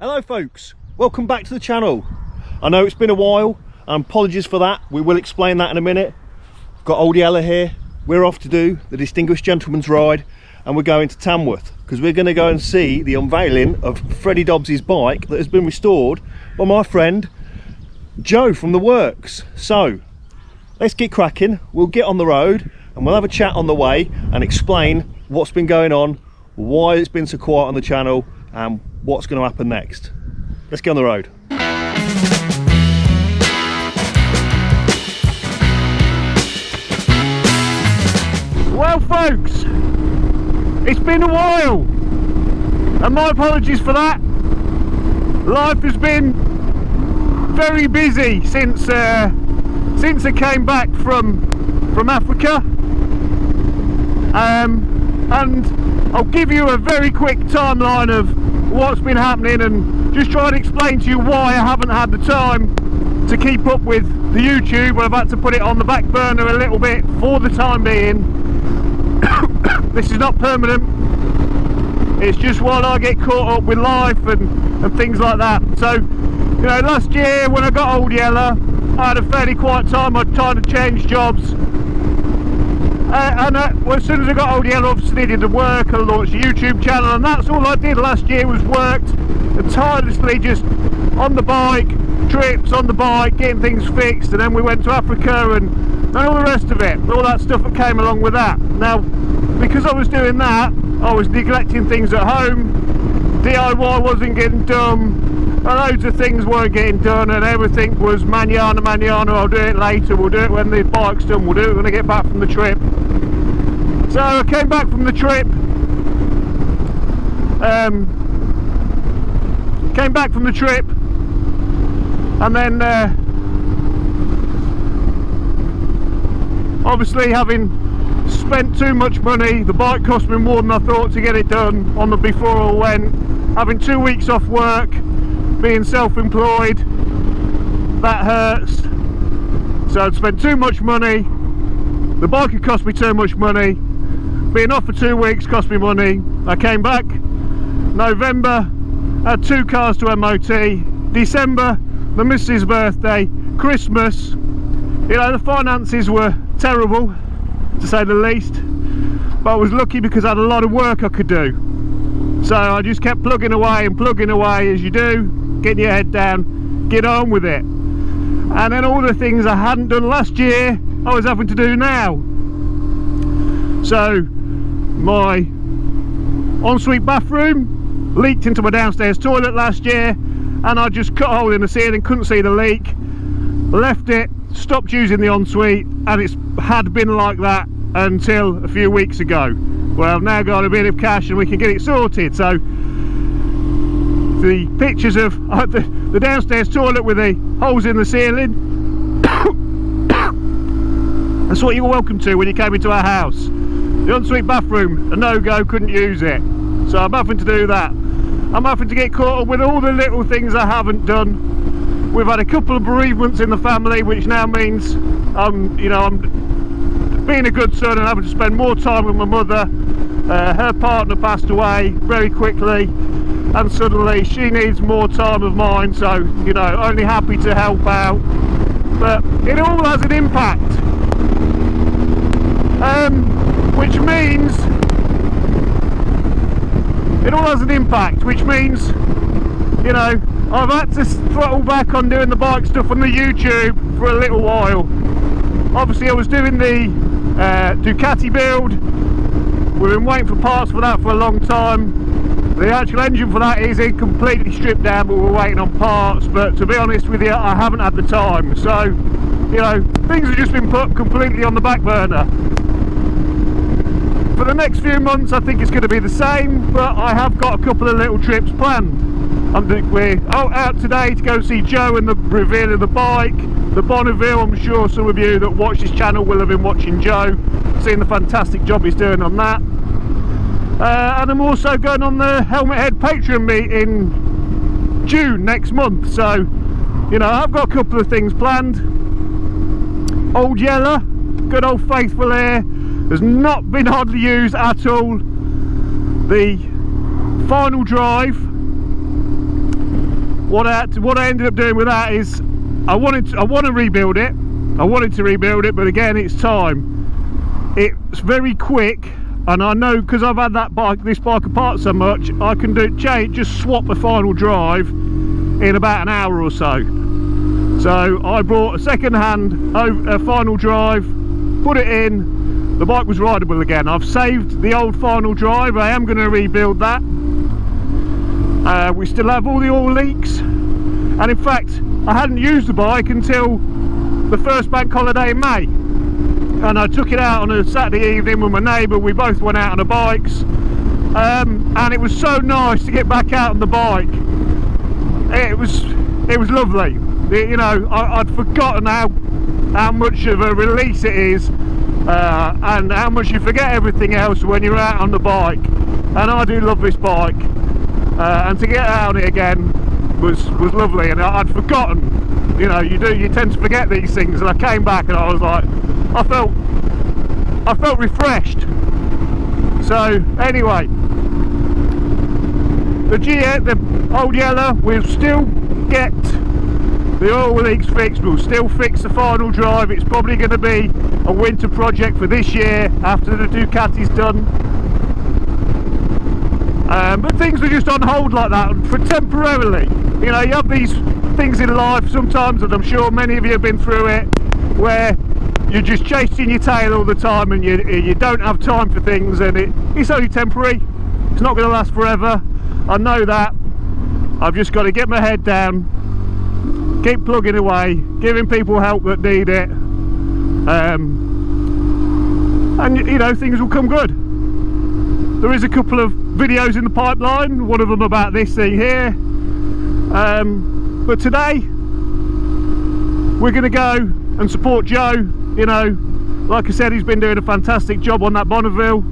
Hello folks, welcome back to the channel. I know it's been a while, and apologies for that. We will explain that in a minute. We've got old Yella here. We're off to do the Distinguished Gentleman's Ride, and we're going to Tamworth because we're going to go and see the unveiling of Freddie Dobbs's bike that has been restored by my friend Joe from the works. So let's get cracking. We'll get on the road and we'll have a chat on the way and explain what's been going on, why it's been so quiet on the channel, and what's going to happen next. Let's get on the road. Well folks, it's been a while, and my apologies for that. Life has been very busy since I came back from Africa, and I'll give you a very quick timeline of what's been happening and just try to explain to you why I haven't had the time to keep up with the YouTube. I've had to put it on the back burner a little bit for the time being. This is not permanent, it's just while I get caught up with life and things like that. So, you know, last year when I got old Yella, I had a fairly quiet time. I tried to change jobs. Well, as soon as I got old Yella, obviously needed to work. I launched a YouTube channel, and that's all I did last year, was worked and tirelessly just on the bike, trips on the bike, getting things fixed. And then we went to Africa and all the rest of it, all that stuff that came along with that. Now, because I was doing that, I was neglecting things at home. DIY wasn't getting done, loads of things weren't getting done, and everything was manana, I'll do it later, we'll do it when the bike's done, we'll do it when I get back from the trip. So I came back from the trip, and then obviously having spent too much money, the bike cost me more than I thought to get it done on the before I went, having 2 weeks off work, being self-employed, that hurts. So I'd spent too much money, the bike had cost me too much money, being off for 2 weeks cost me money. I came back November, had 2 cars to MOT, December, the missus' birthday, Christmas. You know, the finances were terrible, to say the least, but I was lucky because I had a lot of work I could do. So I just kept plugging away as you do, getting your head down, get on with it. And then all the things I hadn't done last year, I was having to do now. So my ensuite bathroom leaked into my downstairs toilet last year, and I just cut a hole in the ceiling, couldn't see the leak, left it, stopped using the ensuite, and it's had been like that until a few weeks ago. Well, I've now got a bit of cash and we can get it sorted. So the pictures of the downstairs toilet with the holes in the ceiling, that's what you were welcome to when you came into our house. The ensuite bathroom, a no-go, couldn't use it. So I'm having to do that. I'm having to get caught up with all the little things I haven't done. We've had a couple of bereavements in the family, which now means I'm being a good son and having to spend more time with my mother. Her partner passed away very quickly, and suddenly she needs more time of mine. So, you know, only happy to help out, but it all has an impact, which means you know, I've had to throttle back on doing the bike stuff on the YouTube for a little while. Obviously I was doing the Ducati build. We've been waiting for parts for that for a long time. The actual engine for that is completely stripped down, but we're waiting on parts. But to be honest with you, I haven't had the time. So, you know, things have just been put completely on the back burner. For the next few months I think it's going to be the same, but I have got a couple of little trips planned. We're out today to go see Joe and the reveal of the bike, the Bonneville. I'm sure some of you that watch this channel will have been watching Joe, seeing the fantastic job he's doing on that. And I'm also going on the Helmet Head Patreon meet in June next month. So, you know, I've got a couple of things planned. Old Yella, good old faithful here, has not been hardly used at all. The final drive what I ended up doing with that is I want to rebuild it. I wanted to rebuild it, but again, it's time. It's very quick, and I know because I've had this bike apart so much, I can just swap a final drive in about an hour or so. So I brought a second-hand final drive, put it in. The bike was rideable again. I've saved the old final drive. I am going to rebuild that. We still have all the oil leaks, and in fact I hadn't used the bike until the first bank holiday in May, and I took it out on a Saturday evening with my neighbour. We both went out on the bikes, and it was so nice to get back out on the bike. It was lovely. You know, I'd forgotten how much of a release it is, and how much you forget everything else when you're out on the bike. And I do love this bike, and to get out on it again was lovely. And I'd forgotten. You know, you tend to forget these things, and I came back and I was like, I felt refreshed. So anyway, the old yellow, we'll still get the oil leaks fixed. We'll still fix the final drive. It's probably going to be a winter project for this year after the Ducati's done. But things are just on hold like that for temporarily. You know, you have these things in life sometimes, and I'm sure many of you have been through it, where you're just chasing your tail all the time, and you don't have time for things, and it's only temporary. It's not going to last forever. I know that. I've just got to get my head down, keep plugging away, giving people help that need it, and you know, things will come good. There is a couple of videos in the pipeline, one of them about this thing here, but today we're going to go and support Joe. You know, like I said, he's been doing a fantastic job on that Bonneville.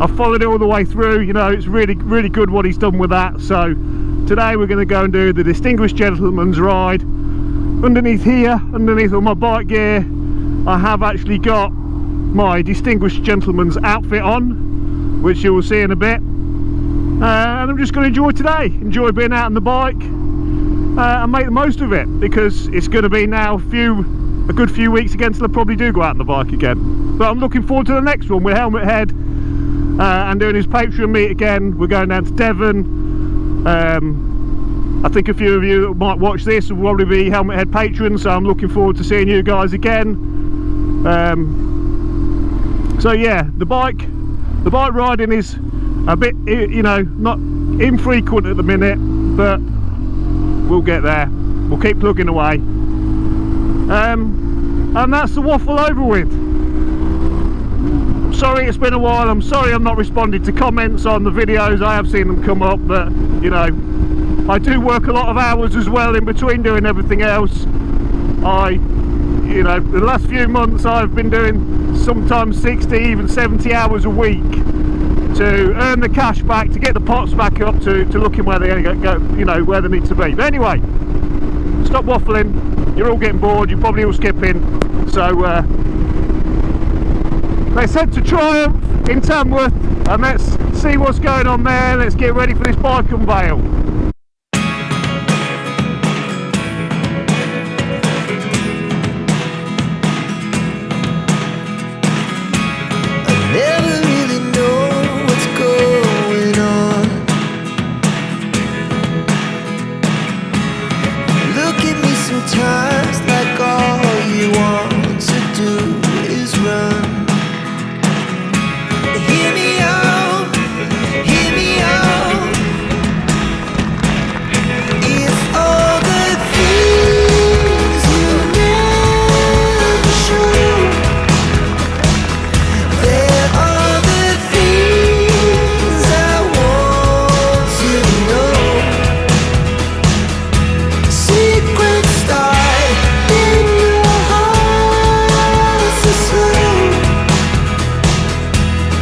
I've followed it all the way through. You know, it's really good what he's done with that. So today we're going to go and do the Distinguished Gentleman's Ride. Underneath here, underneath all my bike gear, I have actually got my Distinguished Gentleman's outfit on, which you will see in a bit. And I'm just going to enjoy today, enjoy being out on the bike, and make the most of it, because it's going to be now a good few weeks again till I probably do go out on the bike again. But I'm looking forward to the next one with Helmet Head, and doing his Patreon meet again. We're going down to Devon. I think a few of you that might watch this will probably be Helmet Head patrons, so I'm looking forward to seeing you guys again. So yeah, the bike riding is a bit, you know, not infrequent at the minute, but we'll get there. We'll keep plugging away, and that's the waffle over with. Sorry it's been a while. I'm sorry I'm not responding to comments on the videos. I have seen them come up, but you know, I do work a lot of hours as well in between doing everything else. You know, the last few months I've been doing sometimes 60, even 70 hours a week to earn the cash back, to get the pots back up to looking where they go, you know, where they need to be. But anyway, stop waffling. You're all getting bored. You're probably all skipping. So let's head to Triumph in Tamworth and let's see what's going on there. Let's get ready for this bike unveil. Sometimes like all you want to do is run. Hear me out, hear me out. It's all the things you never show. There are the things I want to know. Secrets in your heart so slow.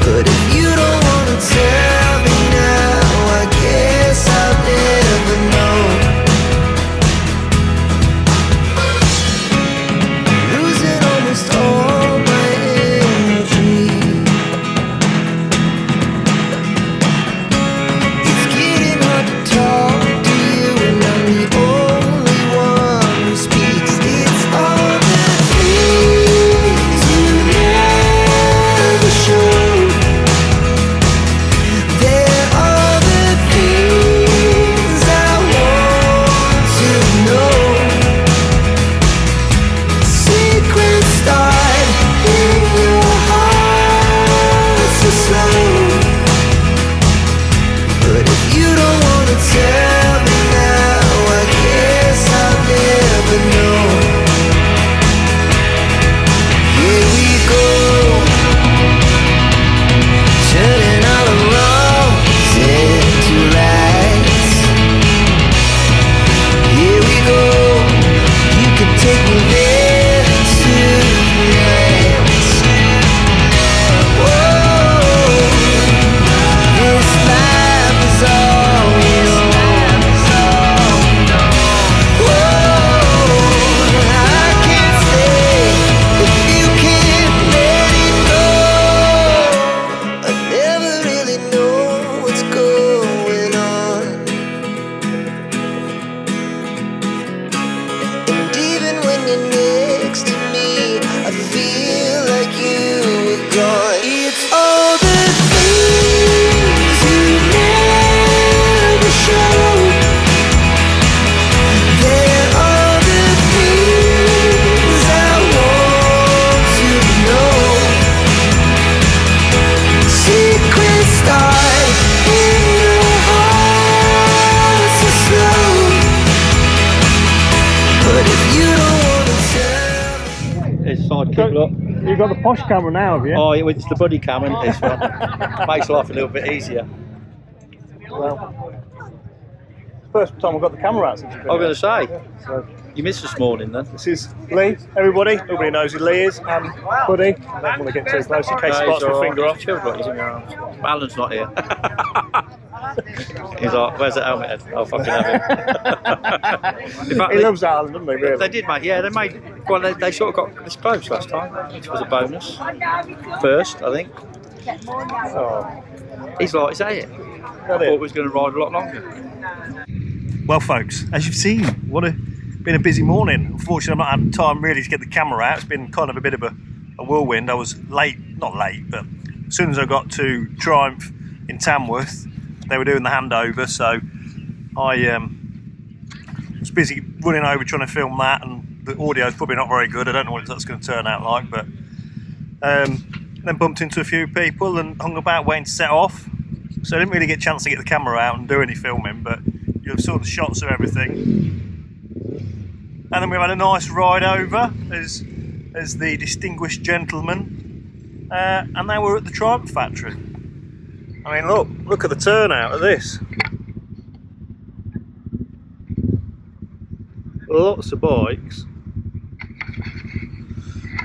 But if you You've got the posh camera now, have you? Oh, it's the buddy camera, and this one makes life a little bit easier. Well, first time I've got the camera out since you've been I'm going to say, so, you missed this morning then. this is Lee, everybody. Nobody knows who Lee is, and Buddy. I don't want to get too close in case he bites my finger off. Alan's not here. He's like, where's the helmet head? I'll fucking have it. In fact, He loves Alan, doesn't he, really? They did, mate. Yeah, they made. Well, they sort of got this close last time, which was a bonus. First, I think. Oh. He's like, is that it? I thought we was going to ride a lot longer. Well, folks, as you've seen, been a busy morning. Unfortunately, I've not had time really to get the camera out. It's been kind of a bit of a whirlwind. I was late, not late, but as soon as I got to Triumph in Tamworth, they were doing the handover, so I was busy running over trying to film that, and the audio's probably not very good. I don't know what that's going to turn out like, but then bumped into a few people and hung about waiting to set off, so I didn't really get a chance to get the camera out and do any filming, but you'll saw the shots of everything. And then we've had a nice ride over as the distinguished gentleman, and now we're at the Triumph factory. I mean, look at the turnout of this. Lots of bikes.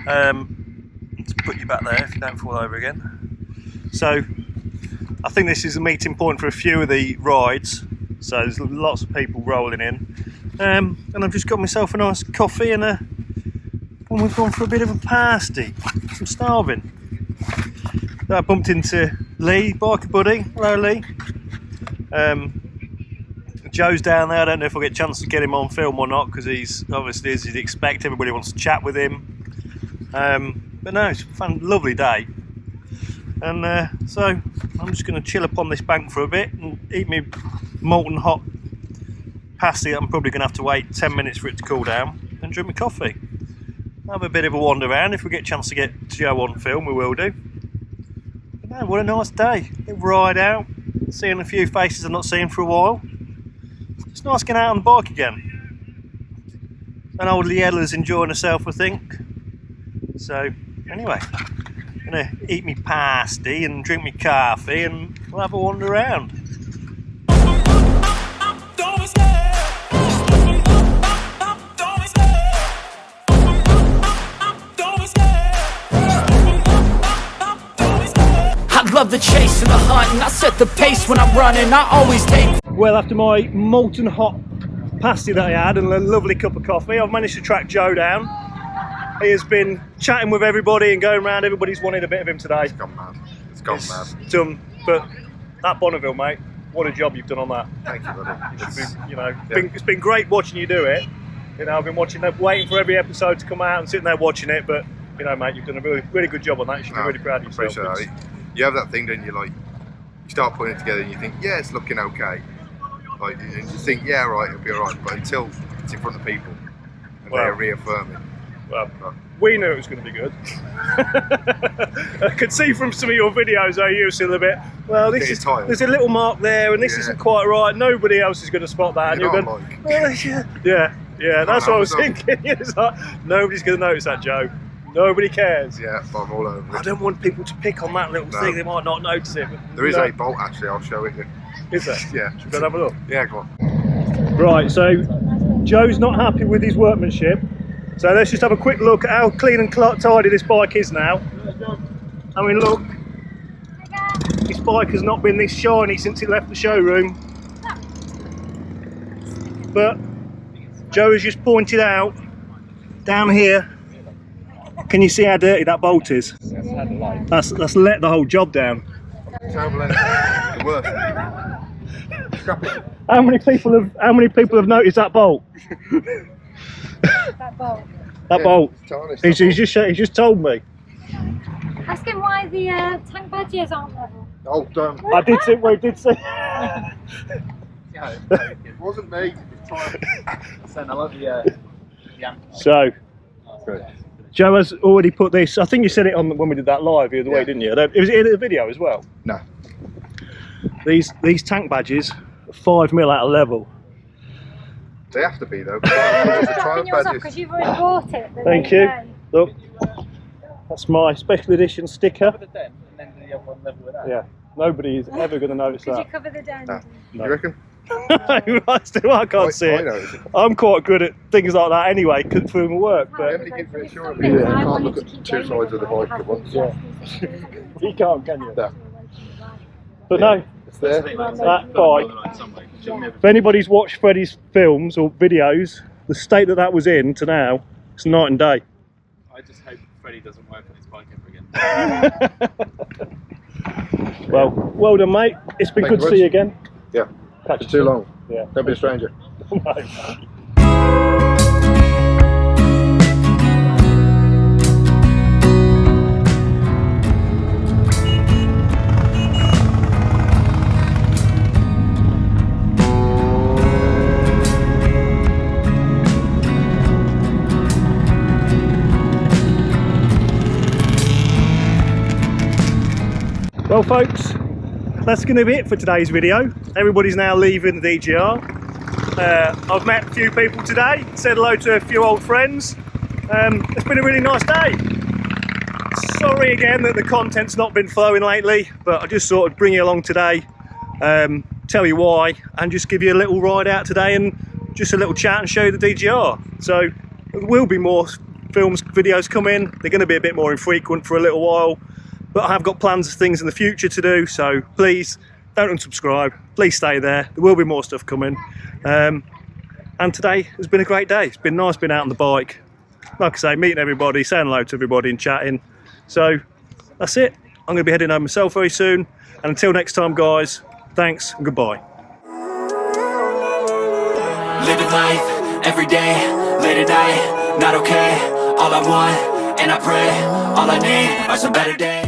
Let's put you back there if you don't fall over again. So, I think this is a meeting point for a few of the rides. So there's lots of people rolling in. And I've just got myself a nice coffee and we've gone for a bit of a pasty. I'm starving. So I bumped into Lee, biker buddy. Hello, Lee. Joe's down there. I don't know if I'll get a chance to get him on film or not, because he's obviously, as you'd expect, everybody wants to chat with him. But no, it's a fun, lovely day. And so I'm just going to chill upon this bank for a bit and eat me molten hot pasty that I'm probably going to have to wait 10 minutes for it to cool down, and drink my coffee. Have a bit of a wander around. If we get a chance to get Joe on film, we will do. But no, what a nice day. Little ride out, seeing a few faces I've not seen for a while. It's nice getting out on the bike again. And old Liella's enjoying herself, I think. So anyway, I'm going to eat me pasty and drink me coffee, and we'll have a wander around. Love the chase and the hunt, and I set the pace when I'm running. I always take. Well, after my molten hot pasty that I had and a lovely cup of coffee, I've managed to track Joe down. He has been chatting with everybody and going around. Everybody's wanted a bit of him today. It's gone mad. It's gone mad. Done. But that Bonneville, mate, what a job you've done on that. Thank you, buddy. It's been great watching you do it. You know, I've been watching that, waiting for every episode to come out and sitting there watching it. But you know, mate, you've done a really, really good job on that. You should be really proud of yourself. Appreciate it. You have that thing, don't you? Like, you start putting it together and you think, yeah, it's looking okay. Like, and you think, yeah, right, it'll be alright. But until it's in front of people and they're reaffirming. Well, we knew it was going to be good. I could see from some of your videos how you were still a bit, well, there's a little mark there and this isn't quite right. Nobody else is going to spot that. And you're going, well, yeah, that's what I was thinking. It's like, nobody's going to notice that, Joe. Nobody cares. Yeah, but I'm all over it. I don't want people to pick on that little thing. They might not notice it. There is a bolt, actually. I'll show it you. Is there? Yeah. Should we go and have a look? Yeah, go on. Right, so Joe's not happy with his workmanship. So let's just have a quick look at how clean and tidy this bike is now. I mean, look. This bike has not been this shiny since it left the showroom. But Joe has just pointed out down here. Can you see how dirty that bolt is? That's let the whole job down. The worst. How many people have noticed that bolt? That bolt. That bolt. He's just told me. Ask him why the tank badges aren't level. Oh, don't. I did see. We did see. It wasn't me. So. Good. Joe has already put this. I think you said it on when we did that live the other way, didn't you? Was it in the video as well? No. These tank badges are 5mm out of level. They have to be though. Dropping yours off because you've already bought it. Thank you. Look, That's my special edition sticker. the den and then the other one level with that. Yeah, nobody is ever going to notice Could you that. cover the den? You reckon? I can't see I know. it. I'm quite good at things like that anyway, through my work, but Emily keeps reassuring me that you can't look at two sides of the bike at once. Yeah. you can't, can you? No. But no, It's there. that bike, if anybody's watched Freddie's films or videos, the state that was in to now, it's night and day. I just hope Freddie doesn't work on his bike ever again. Well done, mate. It's been Thank good you to see you much. again. Yeah. Catch For you too soon. long. Yeah. Don't be a stranger. No. Well folks, that's going to be it for today's video. Everybody's now leaving the DGR. I've met a few people today, said hello to a few old friends. It's been a really nice day. Sorry again that the content's not been flowing lately, but I just thought I'd bring you along today, tell you why, and just give you a little ride out today and just a little chat and show you the DGR. So there will be more videos coming. They're going to be a bit more infrequent for a little while, but I have got plans of things in the future to do, so please don't unsubscribe, please stay there. There will be more stuff coming. And today has been a great day. It's been nice being out on the bike. Like I say, meeting everybody, saying hello to everybody and chatting. So that's it. I'm going to be heading home myself very soon. And until next time guys, thanks and goodbye. Living life, every day, late at night, not okay. All I want, and I pray, all I need are some better days.